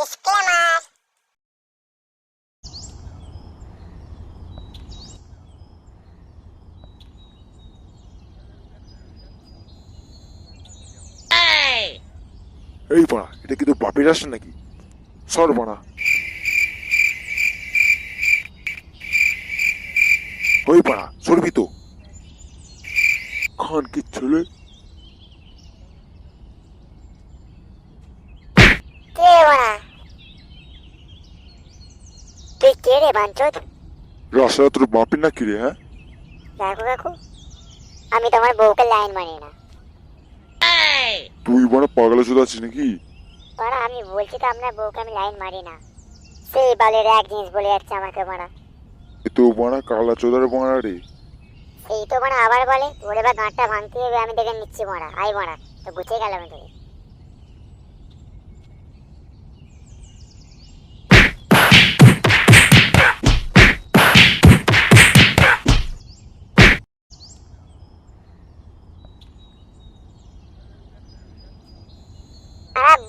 Disclaimer. এই পাড়া, এটা কি তোর বাপের আসে নাকি? সর পাড়া। ওই পাড়া, সরবি তো। খান কি ছেলে? কে বাড়া? তুই কে রে বাঞ্চোদ? রাস্তা তোর বাপের নাকি রে? হ্যাঁ, দেখো কাকু, আমি তোমার বউকে লাইন মারি না। তুই বড় পাগলা চোদা আছিস নাকি? বাড়া আমি বলছি তো আপনার বউকে আমি লাইন মারি না। সেই বালের এক জিনিস বলে যাচ্ছে আমাকে বাড়া। এ তো বড় কালা চোদার বড়া রে। সেই তো বাড়া আবার বলে ওর এবার গাঁটটা ভাঙতে হবে, আমি দেখে নিচ্ছি বাড়া। আই বাড়া, তো বুঝে গেলাম তোকে।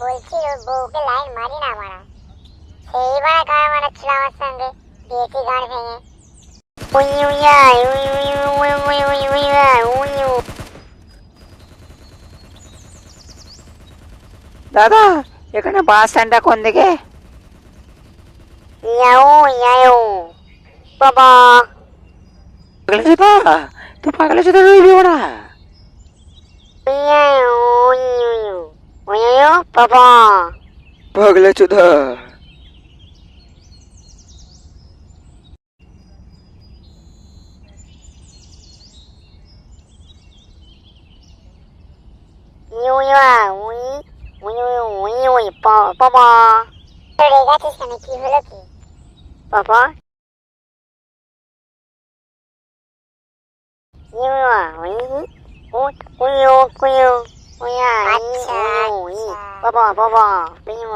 বলছি ওর বউকে লাইন মারি না মারা। সেই বাড়া গান মারাচ্ছিল আমার সঙ্গে, দিয়েছি গান ভেঙে। দাদা, এখানে বাস স্ট্যান্ডটা কোন দিকে? ইয়াও ইয়াও বাবা, পাগলা চোদা, তুই পাগলা চোদা রইবি ওরা। ইয়াও ইয়াও ইয়াও বাবা। পাগলা চোদা। ইউ ইয়া উই উই উই উই বাবা। রে গেছিস কেন? কি হলো কি বাবা? ইউ ইয়া উই উই উই উই উই আচ্ছা বাবা বাবা পিউ।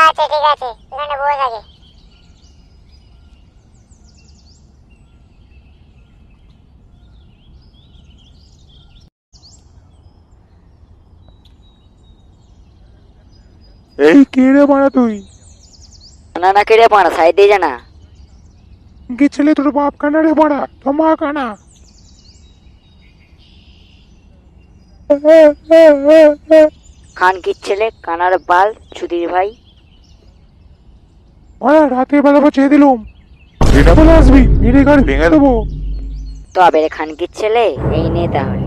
আচ্ছা ঠিক আছে, এখানে বসে থাকে। এই কে রে বাড়া তুই? না না, কেড়ে পাড়া সাইড দিয়ে জানা। কি ছেলে তোর বাপ কানা রে বাড়া? তোর মা কানা? খান কি ছেলে, কানার বাল, সুধীর ভাই। বাড়া রাতে বেলা চেয়ে দিলুম, এটা বলে আসবি, মেরে গাড়ি ভেঙে দেবো। তবে রে খান কি ছেলে, এই নে তাহলে।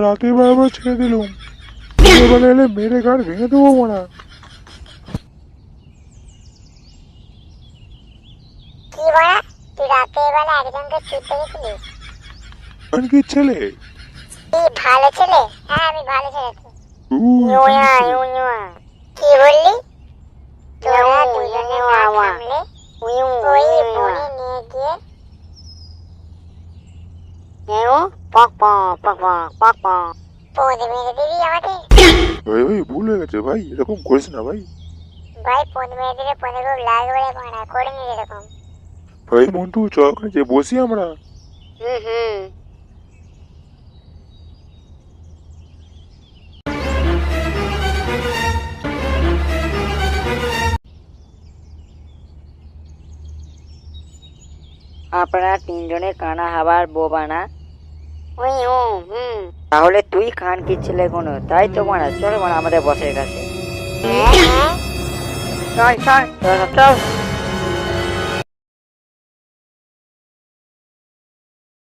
রাতে বেলা ছেড়ে দিলুম, বেলা এলে মেরে গাড়ি ভেঙে দেবো মারা। কি বলা? তুই রাতের বেলা একজনকে ছুটতে গেছিলিস? খান কি ছেলে? তুই ভালো ছেলে? হ্যাঁ আমি ভালো ছেলে। কি বললি? তোরা দুজনে না থামলে ওই বনে নিয়ে গিয়ে পদ মেরে দিবি আমাকে? ভাই ভাই ভুল হয়ে গেছে ভাই, এরকম করিস না ভাই। ভাই পদ মেরে দিলে পদে খুব লাল বলে মানা করে নি এরকম। ভাই মন্টু চ ওখানে যে বসি আমরা। হুম। আপনারা তিনজনে কানা হাবার বোবা না? হুম। তাহলে তুই খান কি ছেলে কোনো, তাই তো মারা। চলো মারা আমাদের বসের কাছে। হ্যাঁ চল চল চল চল।